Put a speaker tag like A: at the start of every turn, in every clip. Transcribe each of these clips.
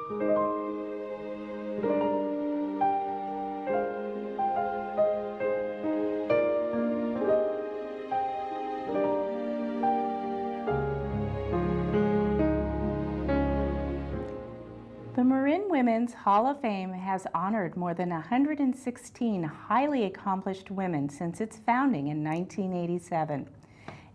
A: The Marin Women's Hall of Fame has honored more than 116 highly accomplished women since its founding in 1987.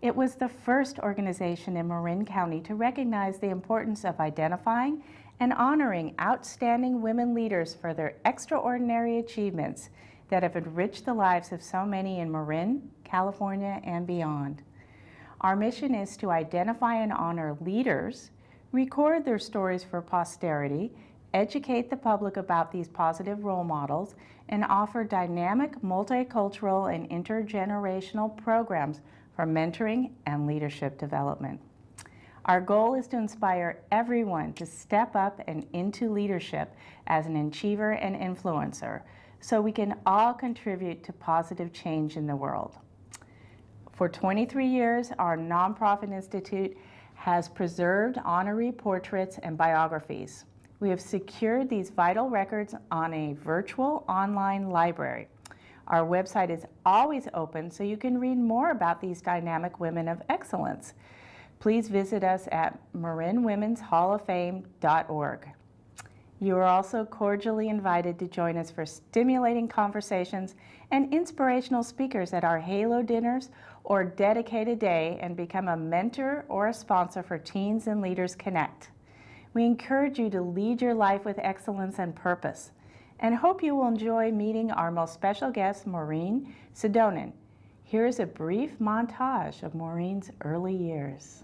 A: It was the first organization in Marin County to recognize the importance of identifying and honoring outstanding women leaders for their extraordinary achievements that have enriched the lives of so many in Marin, California, and beyond. Our mission is to identify and honor leaders, record their stories for posterity, educate the public about these positive role models, and offer dynamic, multicultural, and intergenerational programs for mentoring and leadership development. Our goal is to inspire everyone to step up and into leadership as an achiever and influencer, so we can all contribute to positive change in the world. For 23 years, our nonprofit institute has preserved honoree portraits and biographies. We have secured these vital records on a virtual online library. Our website is always open so you can read more about these dynamic women of excellence. Please visit us at marinwomen'shalloffame.org. You are also cordially invited to join us for stimulating conversations and inspirational speakers at our Halo dinners or dedicated day and become a mentor or a sponsor for Teens and Leaders Connect. We encourage you to lead your life with excellence and purpose, and hope you will enjoy meeting our most special guest, Maureen Sedonaen. Here is a brief montage of Maureen's early years.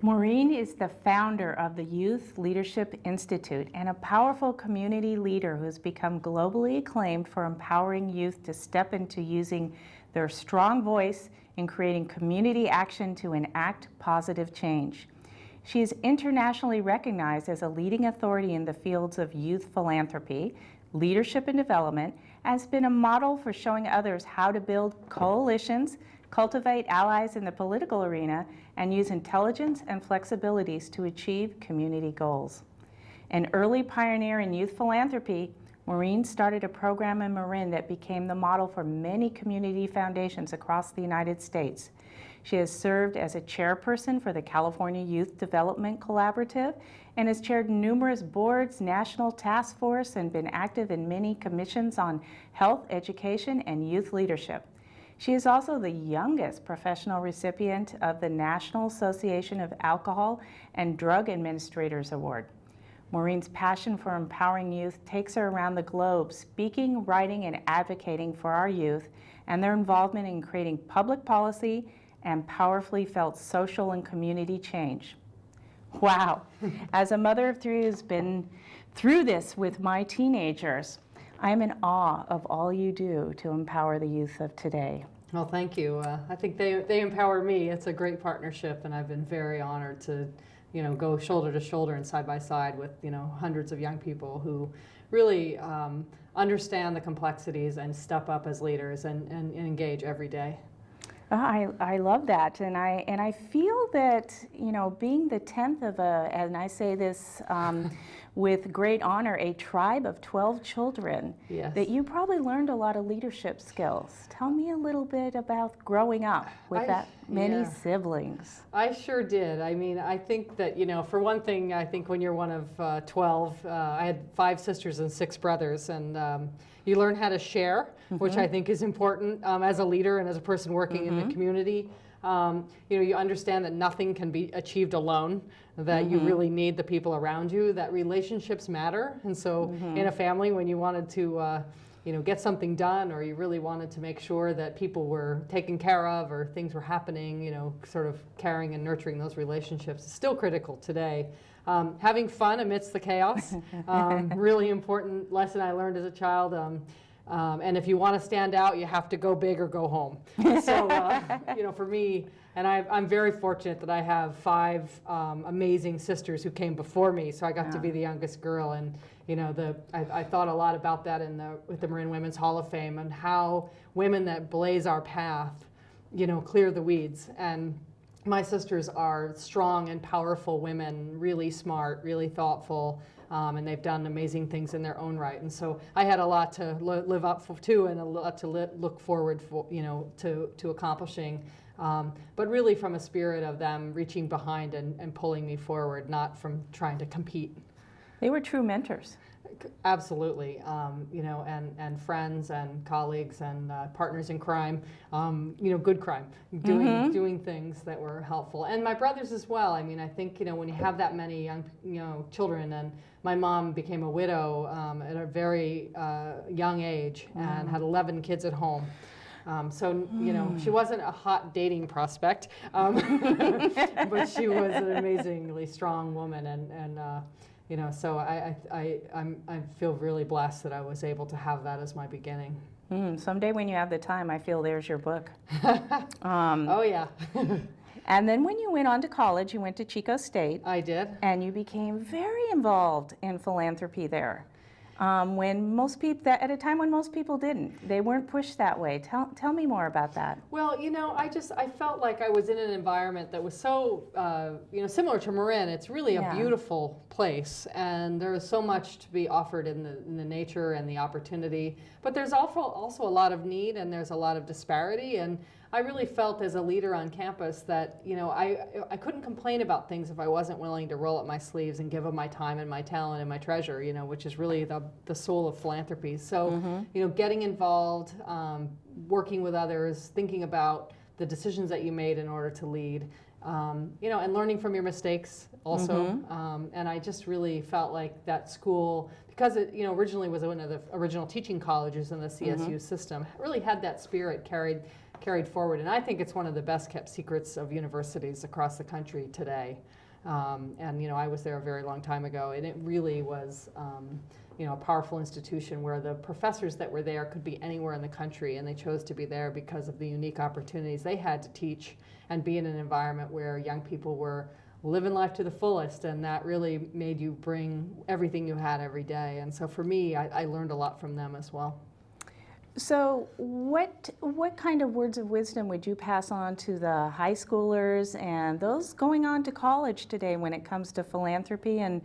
A: Maureen is the founder of the Youth Leadership Institute and a powerful community leader who has become globally acclaimed for empowering youth to step into using their strong voice in creating community action to enact positive change. She is internationally recognized as a leading authority in the fields of youth philanthropy, leadership and development, and has been a model for showing others how to build coalitions, cultivate allies in the political arena, and use intelligence and flexibilities to achieve community goals. An early pioneer in youth philanthropy, Maureen started a program in Marin that became the model for many community foundations across the United States. She has served as a chairperson for the California Youth Development Collaborative and has chaired numerous boards, national task force, and been active in many commissions on health, education, and youth leadership. She is also the youngest professional recipient of the National Association of Alcohol and Drug Administrators Award. Maureen's passion for empowering youth takes her around the globe, speaking, writing, and advocating for our youth and their involvement in creating public policy and powerfully felt social and community change. Wow. As a mother of three who's been through this with my teenagers, I'm in awe of all you do to empower the youth of today.
B: Well, thank you. I think they empower me. It's a great partnership, and I've been very honored to, go shoulder to shoulder and side by side with, hundreds of young people who really understand the complexities and step up as leaders and engage every day.
A: I love that, and I feel that being the 10th of and I say this with great honor, a tribe of 12 children,
B: Yes.
A: that you probably learned a lot of leadership skills. Tell me a little bit about growing up with that many siblings.
B: I sure did. I mean, I think that for one thing, I think when you're one of 12, I had 5 sisters and 6 brothers, and you learn how to share, which I think is important as a leader and as a person working in the community. You understand that nothing can be achieved alone, that you really need the people around you, that relationships matter. And so in a family, when you wanted to get something done, or you really wanted to make sure that people were taken care of or things were happening, sort of caring and nurturing those relationships is still critical today. Having fun amidst the chaos, really important lesson I learned as a child. And if you want to stand out, you have to go big or go home. So, for me, and I'm very fortunate that I have 5 amazing sisters who came before me. So I got to be the youngest girl, and I thought a lot about that with the Marin Women's Hall of Fame, and how women that blaze our path, clear the weeds. And my sisters are strong and powerful women, really smart, really thoughtful. And they've done amazing things in their own right. And so I had a lot to live up to, and a lot to look forward for, to accomplishing. But really from a spirit of them reaching behind and pulling me forward, not from trying to compete.
A: They were true mentors.
B: Absolutely, and friends and colleagues and partners in crime, good crime, doing things that were helpful. And my brothers as well. I mean, I think, when you have that many young, children, and my mom became a widow at a very young age and had 11 kids at home. So, she wasn't a hot dating prospect, but she was an amazingly strong woman, and so I feel really blessed that I was able to have that as my beginning.
A: Someday when you have the time, I feel there's your book.
B: Oh, yeah.
A: And then when you went on to college, you went to Chico State.
B: I did.
A: And you became very involved in philanthropy there. When most people, at a time when most people didn't. They weren't pushed that way. Tell me more about that.
B: Well, I felt like I was in an environment that was so, similar to Marin. It's really a beautiful place, and there is so much to be offered in the nature and the opportunity. But there's also a lot of need, and there's a lot of disparity. And I really felt as a leader on campus that, I couldn't complain about things if I wasn't willing to roll up my sleeves and give them my time and my talent and my treasure, which is really the soul of philanthropy. So, getting involved, working with others, thinking about the decisions that you made in order to lead, and learning from your mistakes also. And I just really felt like that school, because it, originally was one of the original teaching colleges in the CSU system, really had that spirit carried forward. And I think it's one of the best kept secrets of universities across the country today. And I was there a very long time ago, and it really was a powerful institution where the professors that were there could be anywhere in the country, and they chose to be there because of the unique opportunities they had to teach and be in an environment where young people were living life to the fullest, and that really made you bring everything you had every day. And so for me, I learned a lot from them as well.
A: So what kind of words of wisdom would you pass on to the high schoolers and those going on to college today when it comes to philanthropy, and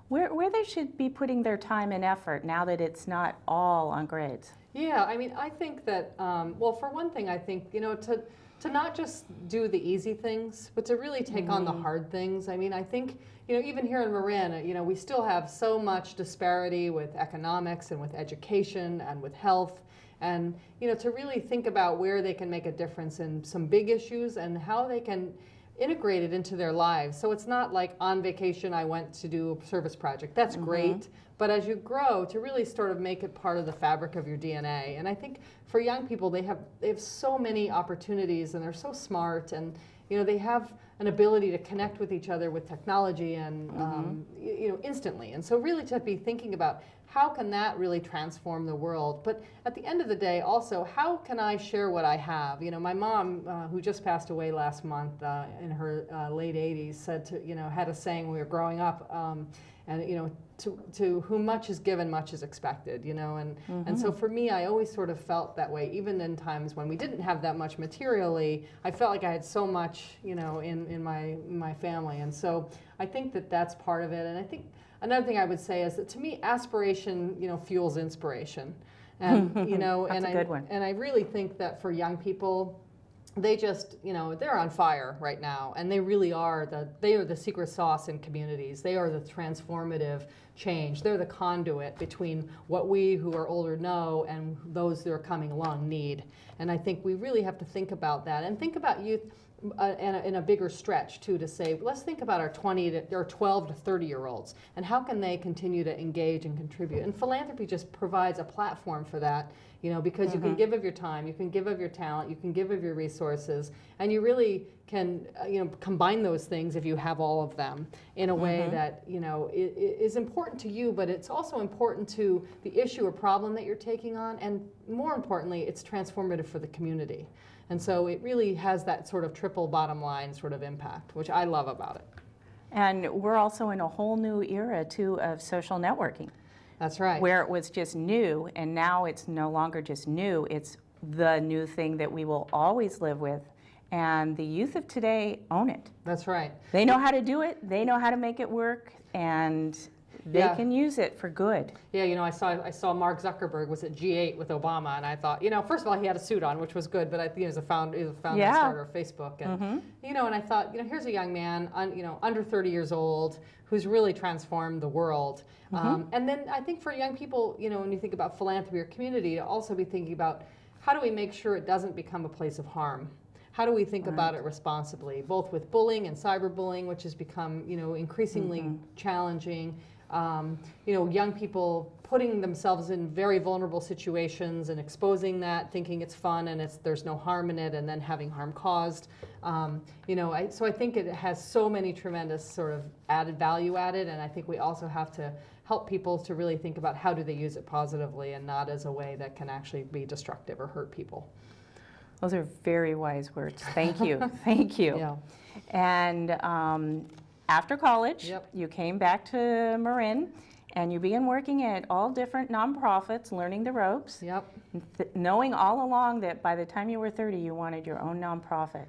A: where they should be putting their time and effort now that it's not all on grades?
B: Yeah, I mean, I think that, well, for one thing, I think, to not just do the easy things, but to really take on the hard things. I mean, I think, even here in Marin, we still have so much disparity with economics and with education and with health. And, to really think about where they can make a difference in some big issues and how they can integrate it into their lives. So it's not like on vacation I went to do a service project. That's great. But as you grow, to really sort of make it part of the fabric of your DNA. And I think for young people, they have so many opportunities, and they're so smart, and they have an ability to connect with each other with technology and instantly. And so really to be thinking about how can that really transform the world? But at the end of the day, also, how can I share what I have? My mom, who just passed away last month in her late 80s, said had a saying when we were growing up, and to whom much is given, much is expected. And so for me, I always sort of felt that way, even in times when we didn't have that much materially. I felt like I had so much, in my family, and so I think that that's part of it. And I think another thing I would say is that to me, aspiration, fuels inspiration, and
A: That's a good one.
B: And I really think that for young people, they just, they're on fire right now, and they really are the secret sauce in communities. They are the transformative change. They're the conduit between what we who are older know and those that are coming along need. And I think we really have to think about that and think about youth in a bigger stretch too, to say, let's think about our 12 to 30-year-olds and how can they continue to engage and contribute. And philanthropy just provides a platform for that, because you can give of your time, you can give of your talent, you can give of your resources, and you really can combine those things if you have all of them in a way that is important to you, but it's also important to the issue or problem that you're taking on, and more importantly, it's transformative for the community. And so it really has that sort of triple bottom line sort of impact, which I love about it.
A: And we're also in a whole new era, too, of social networking.
B: That's right.
A: Where it was just new, and now it's no longer just new, it's the new thing that we will always live with. And the youth of today own it.
B: That's right.
A: They know how to do it, they know how to make it work, and they can use it for good.
B: Yeah, I saw Mark Zuckerberg was at G8 with Obama, and I thought, first of all, he had a suit on, which was good, but I think he was a founder and starter of Facebook, and and I thought, here's a young man, under 30 years old, who's really transformed the world. And then I think for young people, when you think about philanthropy or community, to also be thinking about how do we make sure it doesn't become a place of harm. How do we think about it responsibly, both with bullying and cyberbullying, which has become, increasingly challenging. Young people putting themselves in very vulnerable situations and exposing that, thinking it's fun and there's no harm in it, and then having harm caused. So I think it has so many tremendous sort of added value added, and I think we also have to help people to really think about how do they use it positively and not as a way that can actually be destructive or hurt people.
A: Those are very wise words. Thank you. Thank you.
B: Yeah.
A: And after college, you came back to Marin, and you began working at all different nonprofits, learning the ropes, knowing all along that by the time you were 30, you wanted your own nonprofit.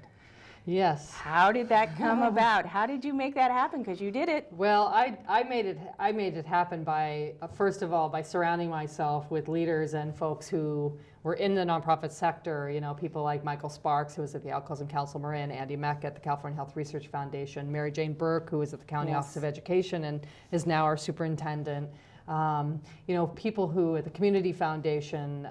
B: Yes.
A: How did that come about? How did you make that happen? Because you did it.
B: Well, I made it happen by first of all by surrounding myself with leaders and folks who were in the nonprofit sector. People like Michael Sparks, who was at the Alcoholism Council Marin, Andy Meck at the California Health Research Foundation, Mary Jane Burke, who was at the County Office of Education and is now our superintendent. People who at the Community Foundation,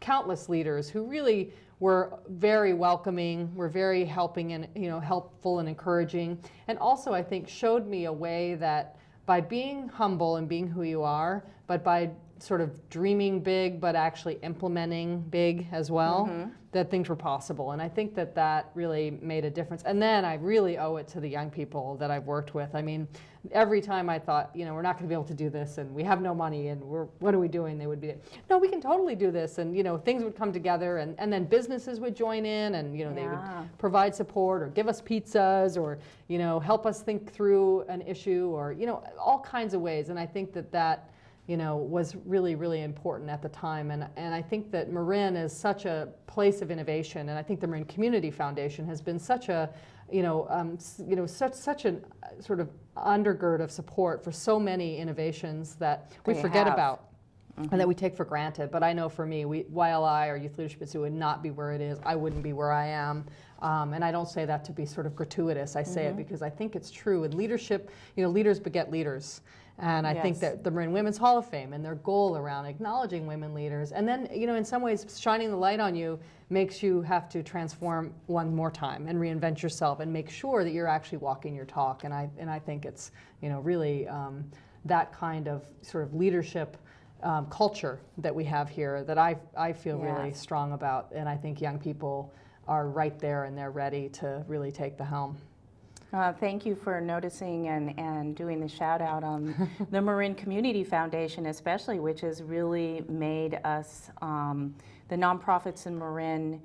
B: countless leaders who really were very welcoming, were very helping and helpful and encouraging, and also I think showed me a way that by being humble and being who you are, but by sort of dreaming big but actually implementing big as well, that things were possible. And I think that really made a difference. And then I really owe it to the young people that I've worked with. I mean, every time I thought, we're not going to be able to do this, and we have no money, and what are we doing? They would be, no, we can totally do this. And things would come together, and then businesses would join in, and they would provide support or give us pizzas or help us think through an issue or all kinds of ways. And I think that was really, really important at the time. And I think that Marin is such a place of innovation, and I think the Marin Community Foundation has been such a, such a sort of undergird of support for so many innovations that we forget about and that we take for granted. But I know for me, YLI or Youth Leadership Institute would not be where it is. I wouldn't be where I am. And I don't say that to be sort of gratuitous. I say it because I think it's true. In leadership, leaders beget leaders. And I think that the Marin Women's Hall of Fame and their goal around acknowledging women leaders, and then, in some ways, shining the light on you makes you have to transform one more time and reinvent yourself and make sure that you're actually walking your talk. And I think it's, really that kind of sort of leadership culture that we have here that I feel really strong about. And I think young people are right there and they're ready to really take the helm.
A: Thank you for noticing and doing the shout out on the Marin Community Foundation especially, which has really made us, the nonprofits in Marin,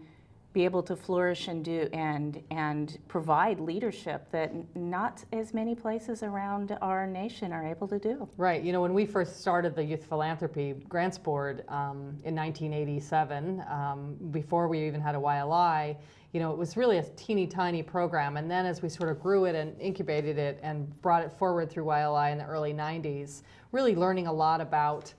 A: be able to flourish and do and provide leadership that not as many places around our nation are able to do.
B: Right. You know, when we first started the Youth Philanthropy Grants Board in 1987, before we even had a YLI, you know, it was really a teeny tiny program. And then as we sort of grew it and incubated it and brought it forward through YLI in the early 90s, really learning a lot about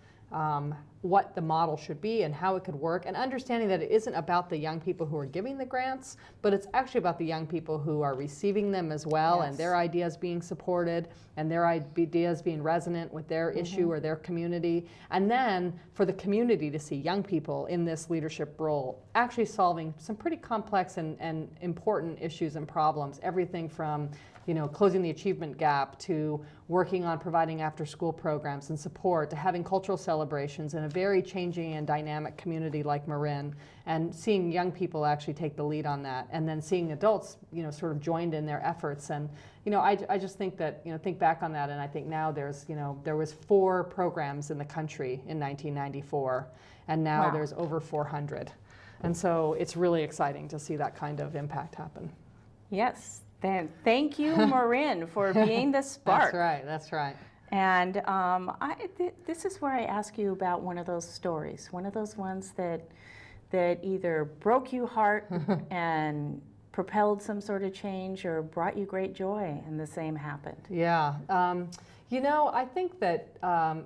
B: what the model should be and how it could work, and understanding that it isn't about the young people who are giving the grants, but it's actually about the young people who are receiving them as well,
A: Yes.
B: and their ideas being supported and their ideas being resonant with their issue or their community. And then for the community to see young people in this leadership role actually solving some pretty complex and important issues and problems, everything from, you know, closing the achievement gap to working on providing after-school programs and support, to having cultural celebrations in a very changing and dynamic community like Marin, and seeing young people actually take the lead on that, and then seeing adults, you know, sort of joined in their efforts. And, you know, I just think that, you know, think back on that, and I think now there's, you know, there was 4 programs in the country in 1994, and now
A: Wow.
B: there's over 400. And so it's really exciting to see that kind of impact happen.
A: Yes. Then thank you, Marin, for being the spark.
B: That's right, that's right.
A: And this is where I ask you about one of those stories, one of those ones that either broke your heart and propelled some sort of change or brought you great joy, and the same happened.
B: Yeah. You know, I think that,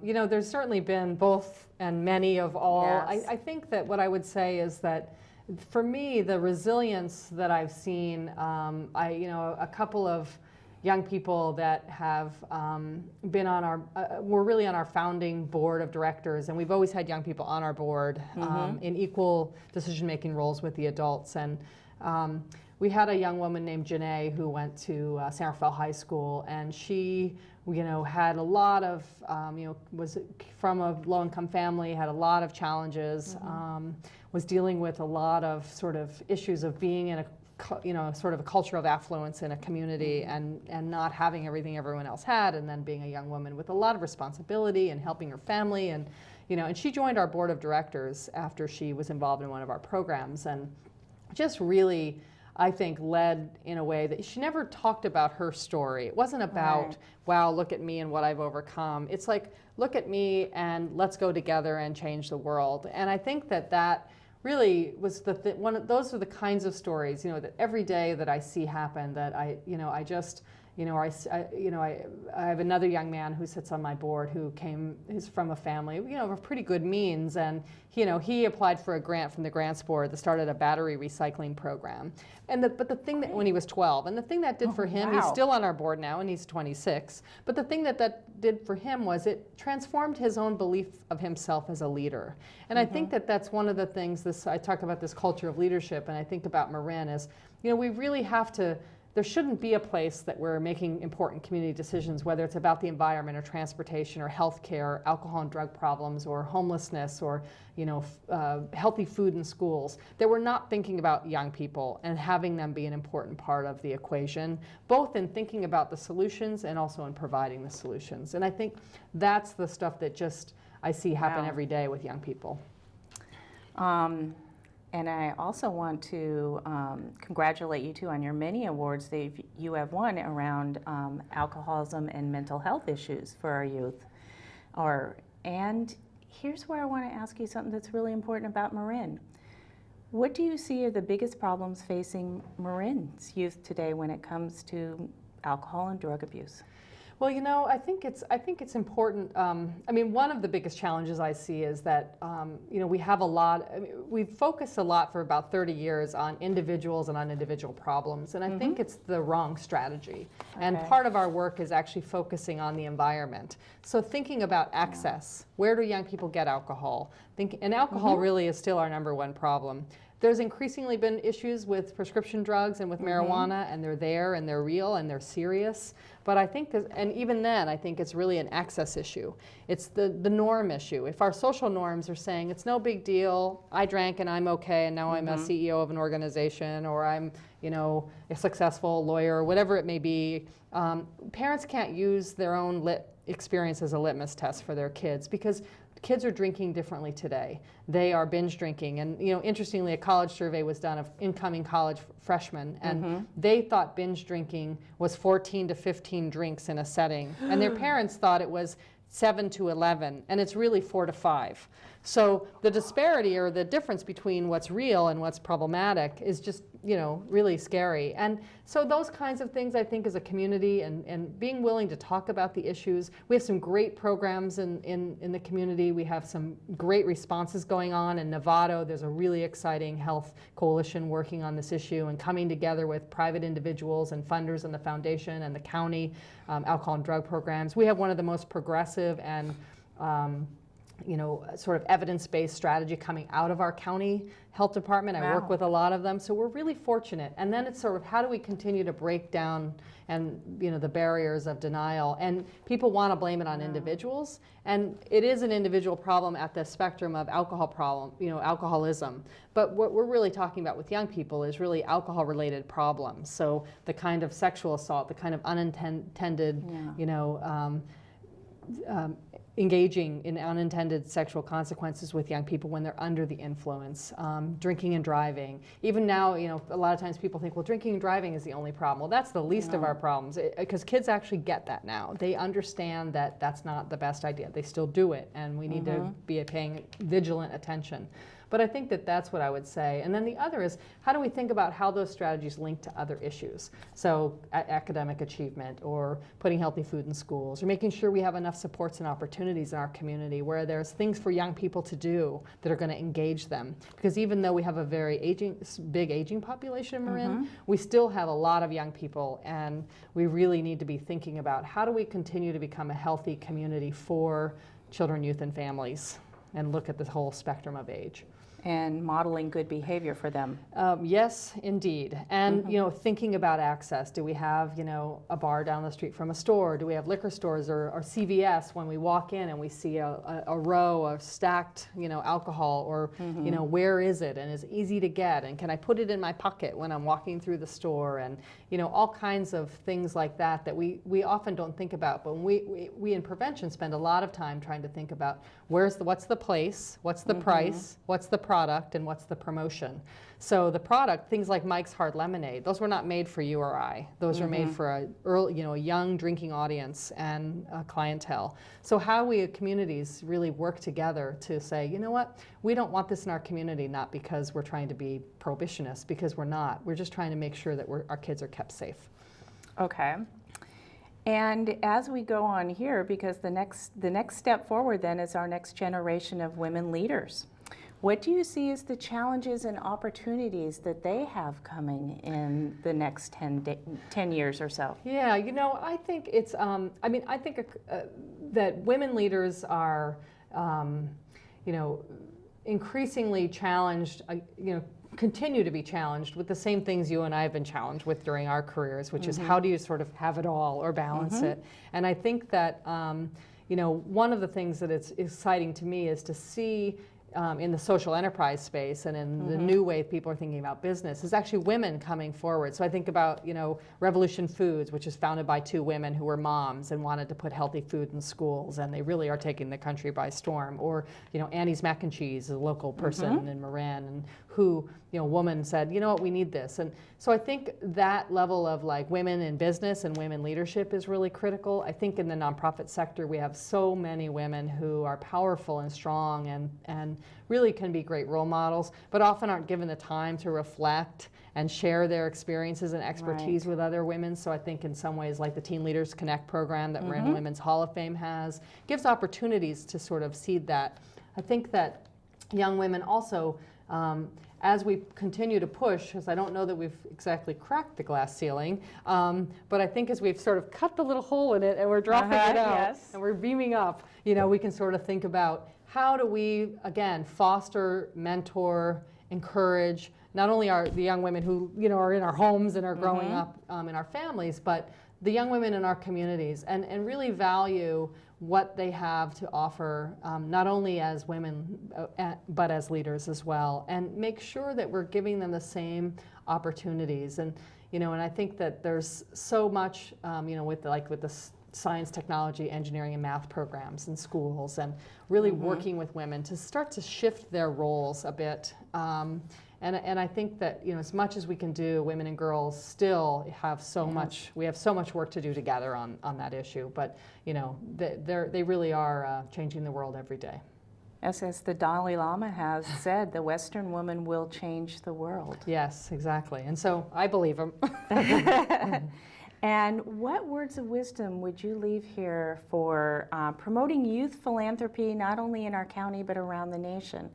B: you know, there's certainly been both and many of all.
A: Yes.
B: I think that what I would say is that for me, the resilience that I've seen, you know, a couple of young people that have been on our, we're really on our founding board of directors, and we've always had young people on our board in equal decision-making roles with the adults. And we had a young woman named Janae who went to San Rafael High School, and she, you know, had a lot of, you know, was from a low-income family, had a lot of challenges, was dealing with a lot of sort of issues of being in a, you know, sort of a culture of affluence in a community, and not having everything everyone else had, and then being a young woman with a lot of responsibility and helping her family, and, you know, and she joined our board of directors after she was involved in one of our programs, and just really, I think, led in a way that she never talked about her story. It wasn't about,
A: Right.
B: wow, look at me and what I've overcome. It's like, look at me and let's go together and change the world. And I think that that really was those are the kinds of stories, you know, that every day that I see happen, that I just, you know, I have another young man who sits on my board who is from a family, you know, of pretty good means, and you know, he applied for a grant from the Grants Board that started a battery recycling program. But the thing that, when he was 12, and the thing that did for him, he's
A: wow.
B: still on our board now and he's 26, but the thing that did for him was it transformed his own belief of himself as a leader. And I think that that's one of the things, I talk about this culture of leadership, and I think about Marin is, you know, we really have to, there shouldn't be a place that we're making important community decisions, whether it's about the environment or transportation or healthcare, alcohol and drug problems, or homelessness, or, you know, healthy food in schools, that we're not thinking about young people and having them be an important part of the equation, both in thinking about the solutions and also in providing the solutions. And I think that's the stuff that just I see happen
A: Wow.
B: every day with young people.
A: And I also want to congratulate you too on your many awards that you have won around alcoholism and mental health issues for our youth. And here's where I want to ask you something that's really important about Marin. What do you see are the biggest problems facing Marin's youth today when it comes to alcohol and drug abuse?
B: Well, you know, I think it's important. I mean, one of the biggest challenges I see is that, you know, we have a lot, we've focused a lot for about 30 years on individuals and on individual problems, and I think it's the wrong strategy. And
A: Okay.
B: part of our work is actually focusing on the environment. So thinking about access, where do young people get alcohol? And alcohol really is still our #1 problem. There's increasingly been issues with prescription drugs and with marijuana, and they're there and they're real and they're serious. But I think, and even then, I think it's really an access issue. It's the norm issue. If our social norms are saying it's no big deal, I drank and I'm okay, and now I'm a CEO of an organization, or I'm, you know, a successful lawyer, whatever it may be, parents can't use their own experience as a litmus test for their kids, because kids are drinking differently today. They are binge drinking, and you know, interestingly, a college survey was done of incoming college freshmen, and they thought binge drinking was 14 to 15 drinks in a setting, and their parents thought it was 7 to 11, and it's really 4 to 5. So the disparity, or the difference between what's real and what's problematic, is just, you know, really scary. And so those kinds of things, I think, as a community, and being willing to talk about the issues. We have some great programs in the community. We have some great responses going on in Novato. There's a really exciting health coalition working on this issue and coming together with private individuals and funders in the foundation and the county alcohol and drug programs. We have one of the most progressive and you know, sort of evidence-based strategy coming out of our county health department. I work with a lot of them, so we're really fortunate. And then it's sort of, how do we continue to break down and, you know, the barriers of denial? And people want to blame it on individuals, and it is an individual problem at the spectrum of alcohol problem, you know, alcoholism. But what we're really talking about with young people is really alcohol-related problems. So the kind of sexual assault, the kind of unintended, you know, engaging in unintended sexual consequences with young people when they're under the influence, drinking and driving. Even now, you know, a lot of times people think, well, drinking and driving is the only problem. Well, that's the least of our problems, because kids actually get that now. They understand that that's not the best idea. They still do it, and we need to be paying vigilant attention. But I think that that's what I would say. And then the other is, how do we think about how those strategies link to other issues? So academic achievement, or putting healthy food in schools, or making sure we have enough supports and opportunities in our community where there's things for young people to do that are going to engage them. Because even though we have a very big aging population in Marin, we still have a lot of young people, and we really need to be thinking about how do we continue to become a healthy community for children, youth, and families, and look at the whole spectrum of age.
A: And modeling good behavior for them.
B: Yes, indeed. And you know, thinking about access. Do we have, you know, a bar down the street from a store? Do we have liquor stores or CVS when we walk in and we see a row of stacked, you know, alcohol, or you know, where is it, and is it easy to get, and can I put it in my pocket when I'm walking through the store, and you know, all kinds of things like that that we often don't think about. But we in prevention spend a lot of time trying to think about what's the place, what's the price, what's the product, and what's the promotion. So the product, things like Mike's Hard Lemonade, those were not made for you or I. Those are made for a young drinking audience and clientele. So how we communities really work together to say, you know what, we don't want this in our community, not because we're trying to be prohibitionists, because we're not. We're just trying to make sure that our kids are kept safe.
A: Okay. And as we go on here, because the next step forward then is our next generation of women leaders. What do you see as the challenges and opportunities that they have coming in the next 10 years or so? Yeah,
B: you know, I think it's, I mean, I think that women leaders are, you know, increasingly challenged, you know, continue to be challenged with the same things you and I have been challenged with during our careers, which is how do you sort of have it all or balance it? And I think that, you know, one of the things that it's exciting to me is to see in the social enterprise space and in the new way people are thinking about business is actually women coming forward. So I think about, you know, Revolution Foods, which is founded by two women who were moms and wanted to put healthy food in schools, and they really are taking the country by storm. Or, you know, Annie's Mac and Cheese, a local person in Marin, and who, you know, woman said, you know what, we need this. And so I think that level of like women in business and women leadership is really critical. I think in the nonprofit sector we have so many women who are powerful and strong and really can be great role models, but often aren't given the time to reflect and share their experiences and expertise with other women. So I think in some ways, like the Teen Leaders Connect program that Marin Women's Hall of Fame has, gives opportunities to sort of seed that. I think that young women also, as we continue to push, because I don't know that we've exactly cracked the glass ceiling, but I think as we've sort of cut the little hole in it and we're dropping it out and we're beaming up, you know, we can sort of think about how do we, again, foster, mentor, encourage not only the young women who are in our homes and are growing up in our families, but the young women in our communities, and really value what they have to offer, not only as women, but as leaders as well, and make sure that we're giving them the same opportunities. And and I think that there's so much, with the science, technology, engineering, and math programs in schools, and really working with women to start to shift their roles a bit. And I think that as much as we can do, women and girls still have so much. We have so much work to do together on that issue. But they really are changing the world every day.
A: As the Dalai Lama has said, the Western woman will change the world.
B: Yes, exactly. And so I believe him.
A: And what words of wisdom would you leave here for promoting youth philanthropy, not only in our county, but around the nation?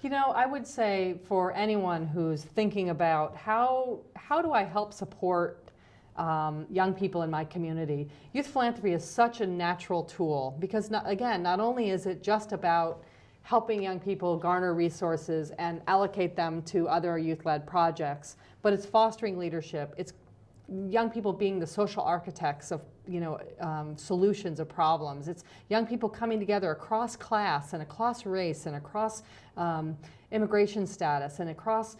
B: I would say for anyone who's thinking about how do I help support young people in my community, youth philanthropy is such a natural tool, because not only is it just about helping young people garner resources and allocate them to other youth-led projects, but it's fostering leadership. It's young people being the social architects of solutions of problems. It's young people coming together across class and across race and across immigration status and across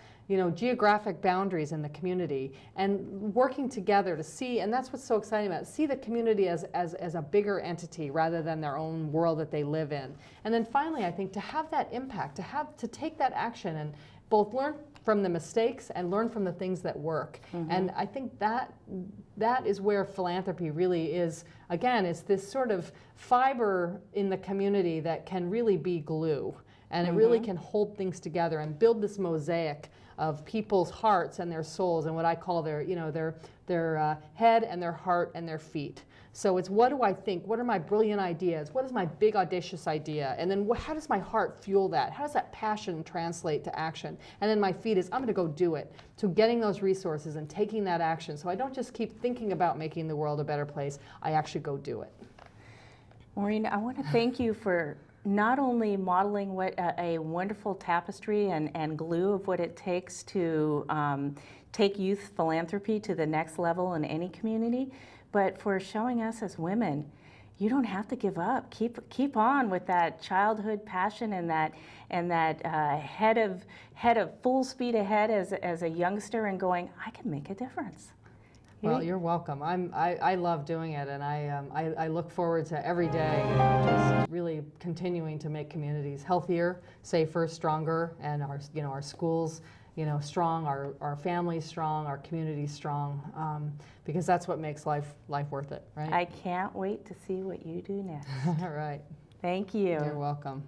B: geographic boundaries in the community, and working together to see, and that's what's so exciting about it, see the community as a bigger entity rather than their own world that they live in. And then finally, I think to have that impact, to take that action and both learn from the mistakes and learn from the things that work. And I think that is where philanthropy really is. Again, it's this sort of fiber in the community that can really be glue, and it really can hold things together and build this mosaic of people's hearts and their souls, and what I call their head and their heart and their feet. So it's, what do I think? What are my brilliant ideas? What is my big audacious idea? And then how does my heart fuel that? How does that passion translate to action? And then my feet is, I'm going to go do it. So getting those resources and taking that action. So I don't just keep thinking about making the world a better place. I actually go do it.
A: Maureen, I want to thank you for not only modeling what a wonderful tapestry and glue of what it takes to take youth philanthropy to the next level in any community, but for showing us as women, you don't have to give up. Keep on with that childhood passion and that head of full speed ahead as a youngster, and going, I can make a difference.
B: Well, you're welcome. I love doing it, and I look forward to every day, just really continuing to make communities healthier, safer, stronger, and our schools strong, our families strong, our communities strong, because that's what makes life worth it, right?
A: I can't wait to see what you do next.
B: All right.
A: Thank you.
B: You're welcome.